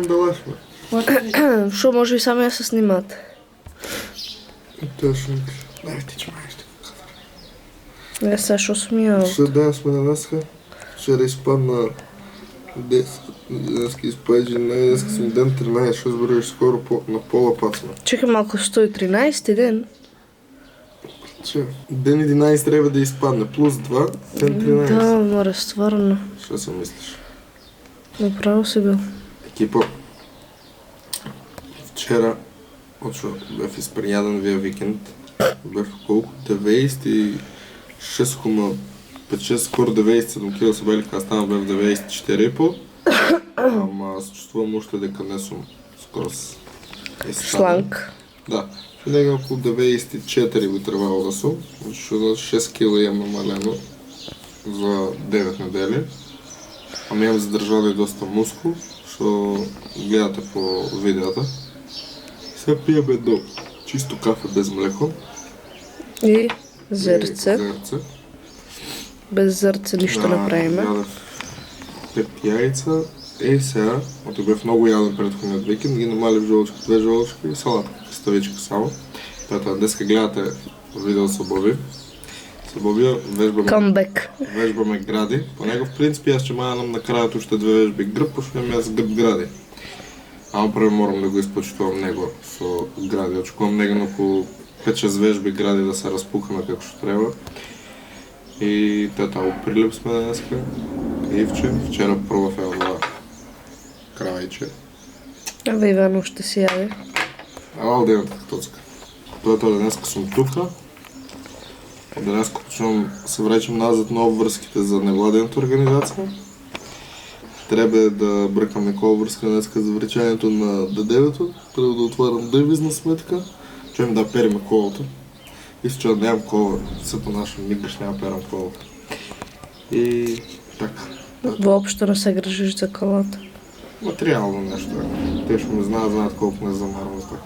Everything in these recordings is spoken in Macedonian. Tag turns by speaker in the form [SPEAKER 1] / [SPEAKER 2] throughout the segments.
[SPEAKER 1] да лашме.
[SPEAKER 2] Що може и сами да се снимат?
[SPEAKER 1] Точно. Дай ти че маеш така.
[SPEAKER 2] Я сега шо смия.
[SPEAKER 1] Ще да сме на Неска. Ще да изпадна 10. Днеска изпадежи, днеска съм ден 13, ще сбориш скоро на пола пасна.
[SPEAKER 2] Чекай малко, 113 ден.
[SPEAKER 1] Че, ден 11 трябва да изпадне, плюс 2, ден 13.
[SPEAKER 2] Да, ма разтварно.
[SPEAKER 1] Що се мислиш?
[SPEAKER 2] Направо си бил.
[SPEAKER 1] Екипа, вчера, отшо бях изприяден вия викенд, бях колко? 96, 5-6, скоро 97 кг са бели, аз стана бях 94,5. Ама се чувствам още дека не съм скоро с...
[SPEAKER 2] Шланг.
[SPEAKER 1] Да, нега около 94 би трябвало да съм, защото 6 кг имам намалено за 9 недели. Ама имам задържано и доста мускул, защото гледате по видеята. Сега пиеме до чисто кафе без млеко.
[SPEAKER 2] И зърце.
[SPEAKER 1] Зърце.
[SPEAKER 2] Без зърце нищо не правиме.
[SPEAKER 1] Ядах 5 яйца. Сега, от бях много яден предходният викенд, ги намалих в жолчка, 2 жолчки и салата. Ставичка само. Тата, днеска гледате видео с Боби. С Боби вежбаме гради. По него в принцип аз ще маянам накрая още 2 вежби гръб, защото имам аз гръб гради. Ама първо морам да го изпочитувам него с гради. Очекувам него на около 5-6 вежби гради да се разпухаме како ще трябва. И тата оприлеп сме днеска. Ивче. Вчера пробвах това кравайче.
[SPEAKER 2] Абе, Ивано ще си яде.
[SPEAKER 1] Ала отдената тоцка. Това днеска съм тука. От днеска почвам се вречем назад на обвръзките за невладената организация. Трябва да бръкам някаква връзка днеска за вречението на ДДВ-то. Трябва да отварям девизна сметка. Чуем да перим колата. И че нямам кола, все по нашем миграш няма перам колата. И така.
[SPEAKER 2] Въобще не се грижиш за колата.
[SPEAKER 1] Материално нещо. Те ще ме знаят колко ме замарвам за така.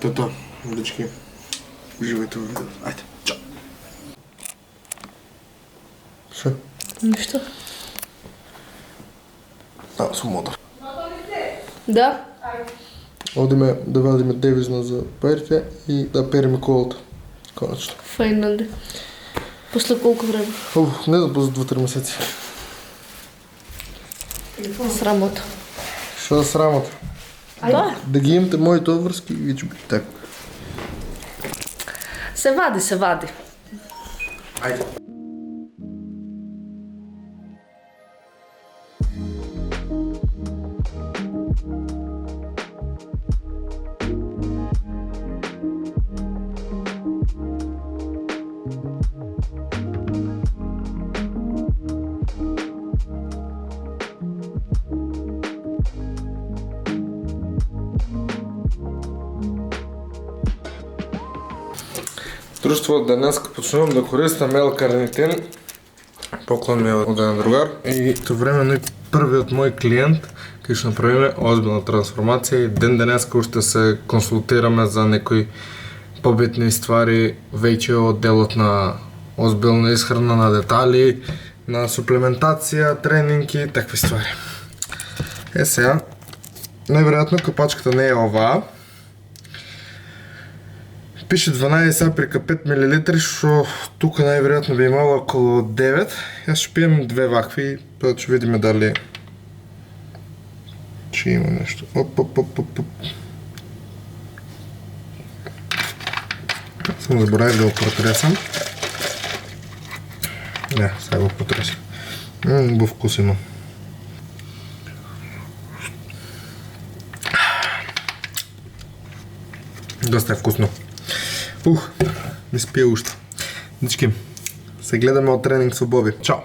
[SPEAKER 1] Тата, дечки, живайте в видео. Айде, чао! Що?
[SPEAKER 2] Нищо.
[SPEAKER 1] Съм модър.
[SPEAKER 2] Да?
[SPEAKER 1] Одиме да вадиме девизна за парите и да периме колата. Конечно.
[SPEAKER 2] Файна ли? После колко време?
[SPEAKER 1] Не за 2-3 месеци.
[SPEAKER 2] Срамота.
[SPEAKER 1] Що да срамата? Да ги имате моите връзки и ви че би так.
[SPEAKER 2] Се вади.
[SPEAKER 1] Айде. Дружество днес почнувам да користам L-карнитин. Поклон ми е от един другар. И това време и първият мой клиент, който ще направим озбилна трансформация. И днес ще се консултираме за някои по-битни ствари, вече от делът на озбилна изхрана, на детали, на суплементация, тренинги, такви ствари. Сега, най-вероятно капачката не е ова. Пише 12 априка 5 мл, защото тук най-вероятно би имало около 9. Аз ще пием 2 вакви, път ще видим дали че има нещо. Съм забравил да го протресам. Не, сега го потресам. Хубав вкус има. Доста е вкусно. Не спия още. Дички, се гледаме от тренинг с Боби. Чао!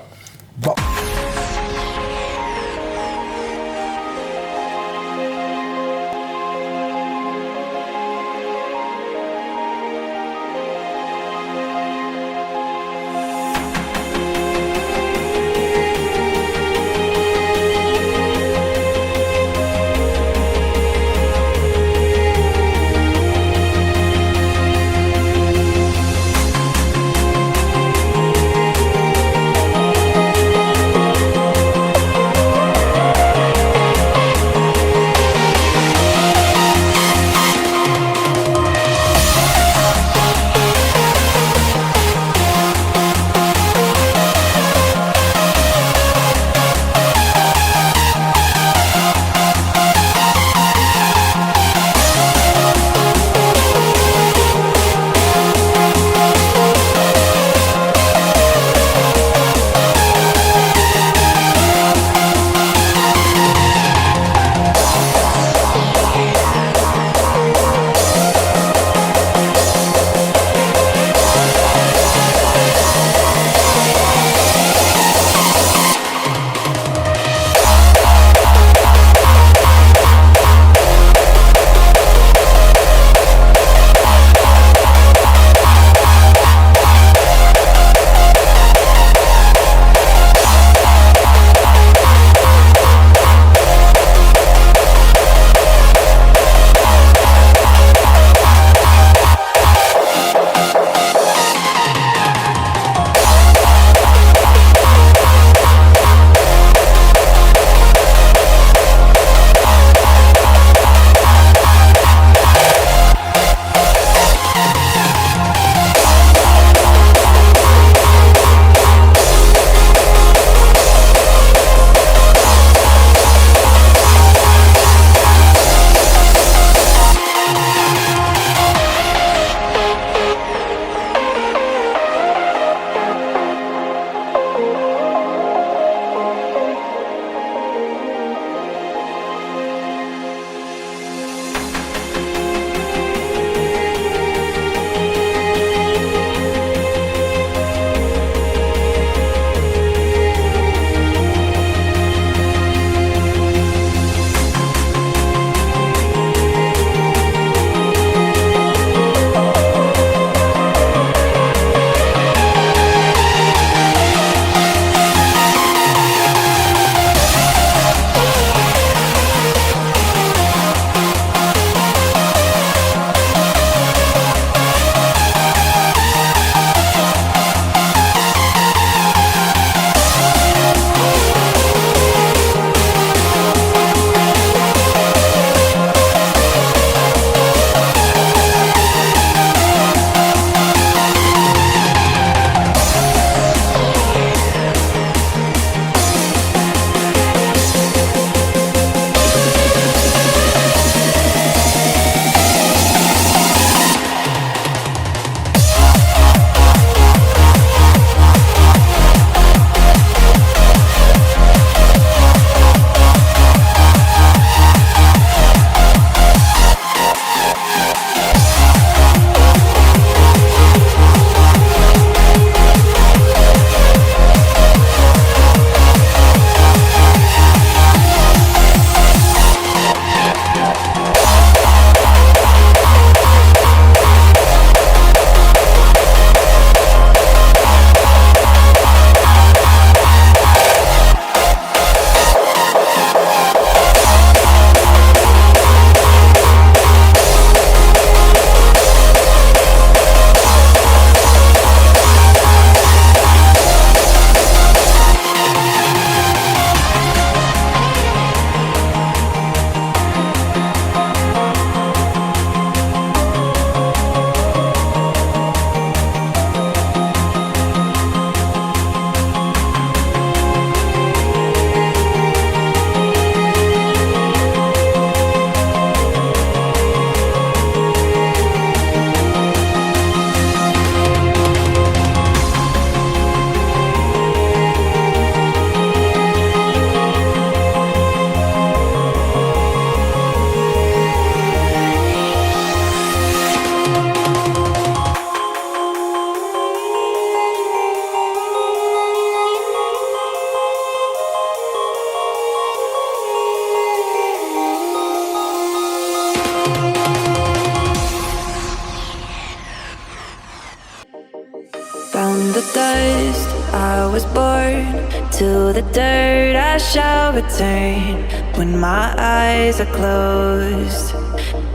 [SPEAKER 3] To the dirt I shall return when my eyes are closed.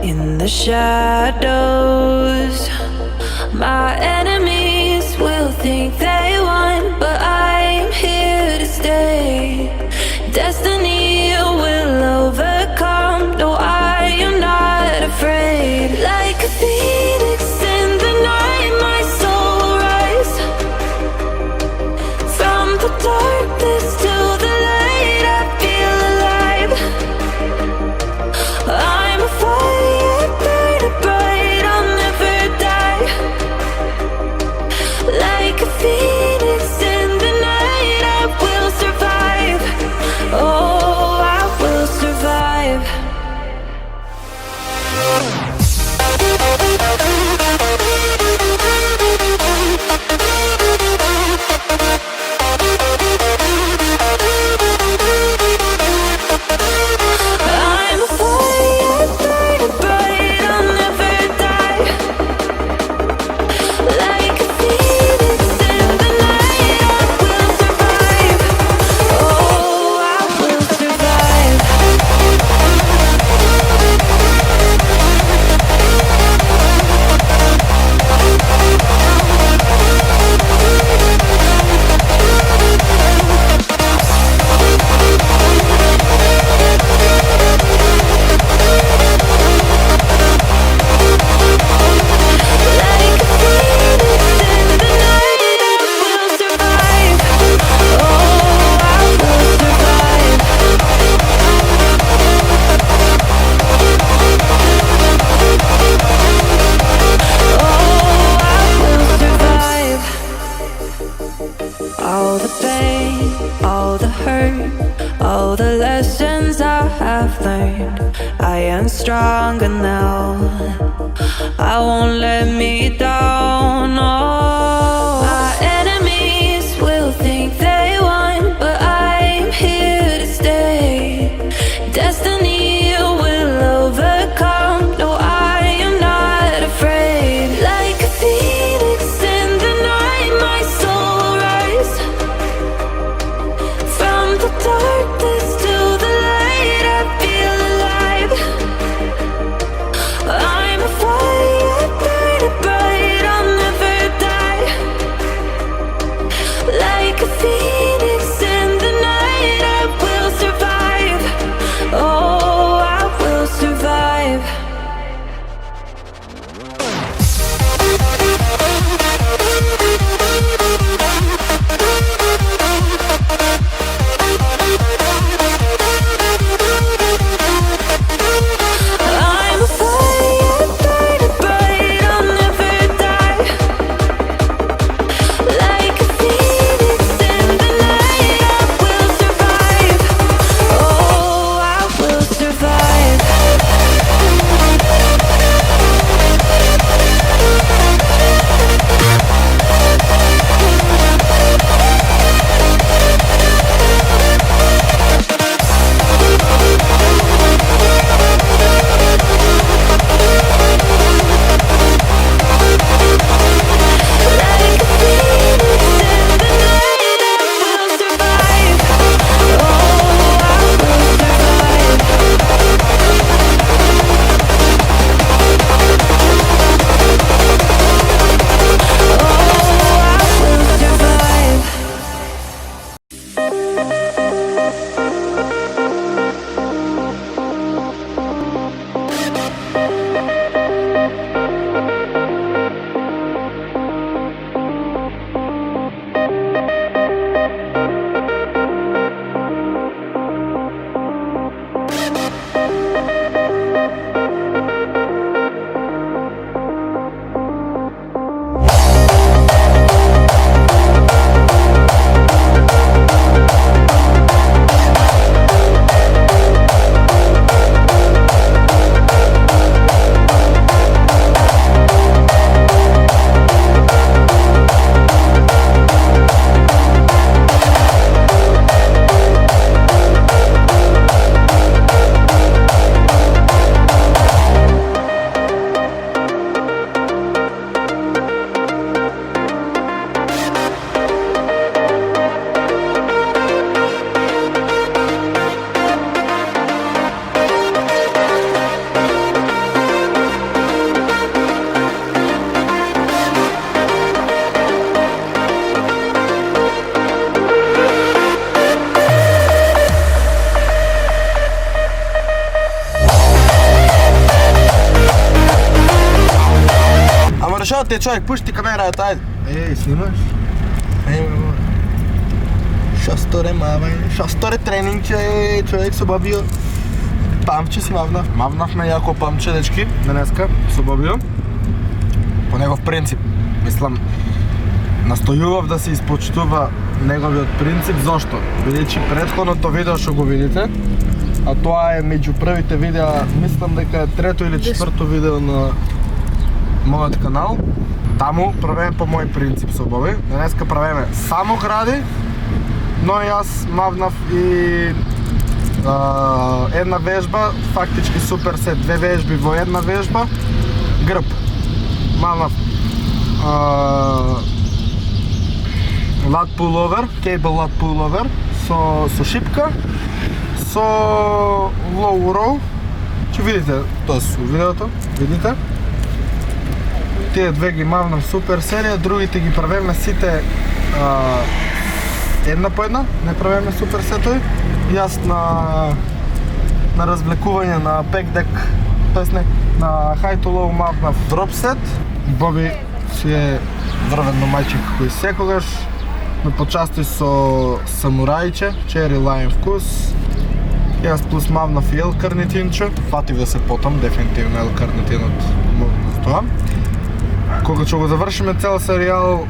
[SPEAKER 3] In the shadows, my enemies will think they won, but I'm here to stay. Destiny will overcome. No, I am not afraid. Like a phoenix in the night, my soul will rise. From the darkness to the light, I feel alive. I'm a fire burning bright, I'll never die. Like a phoenix in the night, I will survive. Oh, I will survive. I'm a fire burning bright, I'll never die. Like a phoenix in the night, I will survive. Oh, I will survive. Like a phoenix in the night, I will survive. Oh, I will survive. Oh, I will survive. All the pain, all the hurt, all the lessons I have learned, I am stronger now. I won't let me down. Oh, my enemies will think they won, but I'm here to stay. Destiny will overcome. No, I am not afraid. Like a phoenix in the night, my soul will rise. From the darkness to the light, I feel alive. I'm a fire burning bright, I'll never die.
[SPEAKER 4] ти е човек, пушти камерата, айде. Ей, снимаш? Шостори мавай, шостори тренинг, че човек се бабил. Памче си мавнав. Мавнахме яко памче, дечки, днеска, се бабил. По негов принцип. Мислам, настојував да се испочитува неговиот принцип. Зошто? Бидејќи претходното видео што го видите, а тоа е меѓу првите видеа, мислам дека е трето или четврто видео на мојот канал. Таму правиме по мој принцип со Боби. Денеска правиме само гради, но јас мавнав и една вежба, фактички супер сет, две вежби во една вежба, грб. Мавнав лат пуловер, кейбл лат пуловер со шипка, со лоу роу. Ќе видите тоа со видеото, видите. Тие две ги мавнам супер серија, другите ги правиме сите една по една, не правиме супер сетови. Јас на развлекување на пекдек, тоест не, на high to low мавнав дроп сет. Боби си е врвен мајчик кој секогаш ме почасти со самурајче, чери лајн вкус. Јас плюс мавнав и L-карнитинче, фатив да се потам, дефинитивно L-карнитинот за тоа. Кога ќе го завршиме цел серијал,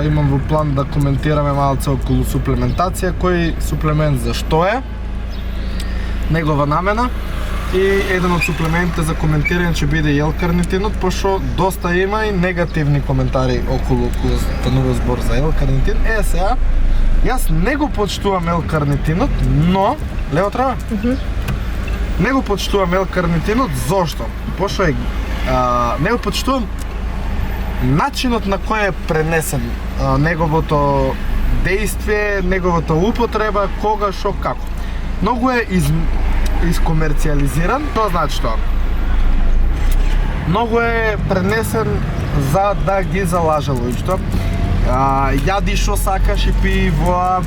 [SPEAKER 4] имам во план да коментираме малце околу суплементација, кој суплемент зашто е, негова намена и еден од суплементите за коментирање ќе биде L-карнитинот, пошто доста има и негативни коментари околу кога станува збор за L-карнитин. Сега, јас не го почитувам L-карнитинот, но лево треба? Не го почитувам L-карнитинот, зошто? Пошто не го почитувам начинот на кој е пренесен неговото дејствие, неговата употреба, кога, шо, како. Многу е искомерцијализиран, тоа значи тоа. Многу е пренесен за да ги залаже луѓето. Јади шо сакаш и пии воа,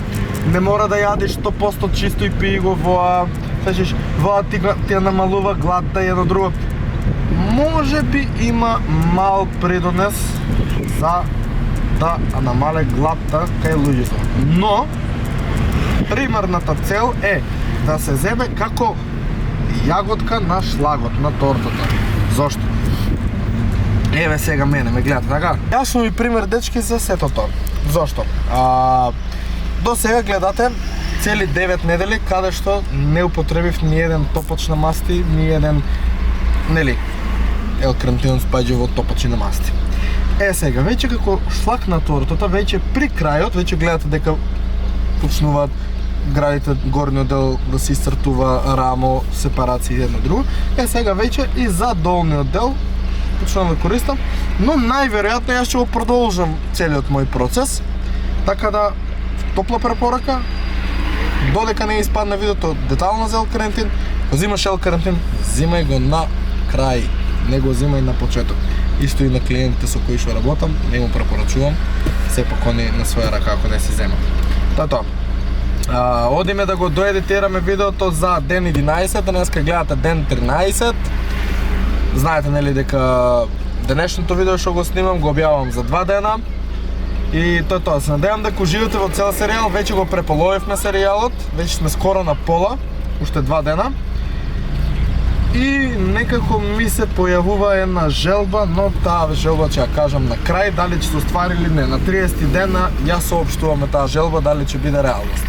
[SPEAKER 4] не мора да јадиш 100% чисто и пии го воа, значиш, воа ти ја намалува гладта и едно друго. Може би има мал придонес за да намале гладта кај луѓето. Но примарната цел е да се земе како јаготка на шлагот, на тортата. Зошто? Еве сега мене, ме гледате, така? Јас сум ви пример, дечки, за сето тоа. Зошто? До сега гледате цели 9 недели каде што не употребив ни еден топач на масти, ни еден, нели, L-карнитинот спаѓа во топачи на масти. Сега, веќе како шлак на тортата, веќе при крајот, веќе гледате дека почнуваат градите горниот дел да се исцртува рамо, сепарација едно друго. Сега веќе и за долниот дел почнувам да користам, но најверојатно јас ќе го продолжам целиот мој процес. Така да, топла препорака, додека не испадне видеото детално за L-карнитин, ако взимаш L-карнитин, взимај го на крај, не го взимај на почеток. Исто и на клиентите со кои што работам, не му препорачувам, сепак они на своја рака ако не се земат. Тоа. Одиме да го доедитираме видеото за ден 11, денеска гледате ден 13. Знаете нели дека денешното видео што го снимам го објавам за 2 дена. И тоа, се надевам дека уживате во цел серијал, веќе го преполовивме серијалот, веќе сме скоро на пола, уште 2 дена. И некако ми се појавува една желба, но таа желба ќе ја кажам на крај, дали ќе се оствари или не. На 30 дена ја соопштуваме таа желба, дали ќе биде реалност.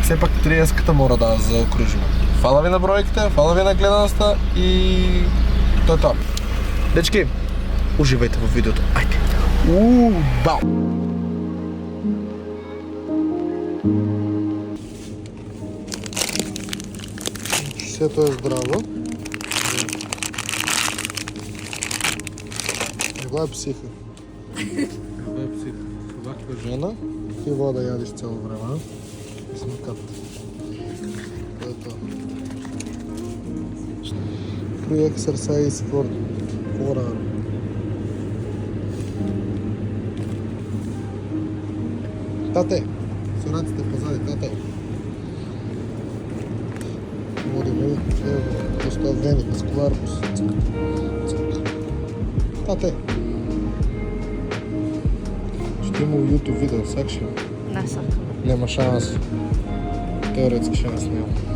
[SPEAKER 4] Сепак 30-ката мора да заокружиме. Фала ви на бројките, фала ви на гледаноста и тоа. Дечки, уживајте во видеото. Ајде. Бау! Сето е здраво. Каква е психа? Каква е психа? Ваква жена, ти вода јадиш цело време. И смакат. Тоа е тоа. Free exercise for forearm. Тате, со раците позади, тате. Водиме, доста вени, мускуларност. Тате. Има YouTube видео, сакаш ли?
[SPEAKER 2] Не сакам.
[SPEAKER 4] Нема шанс. Теоретски ще не снимам.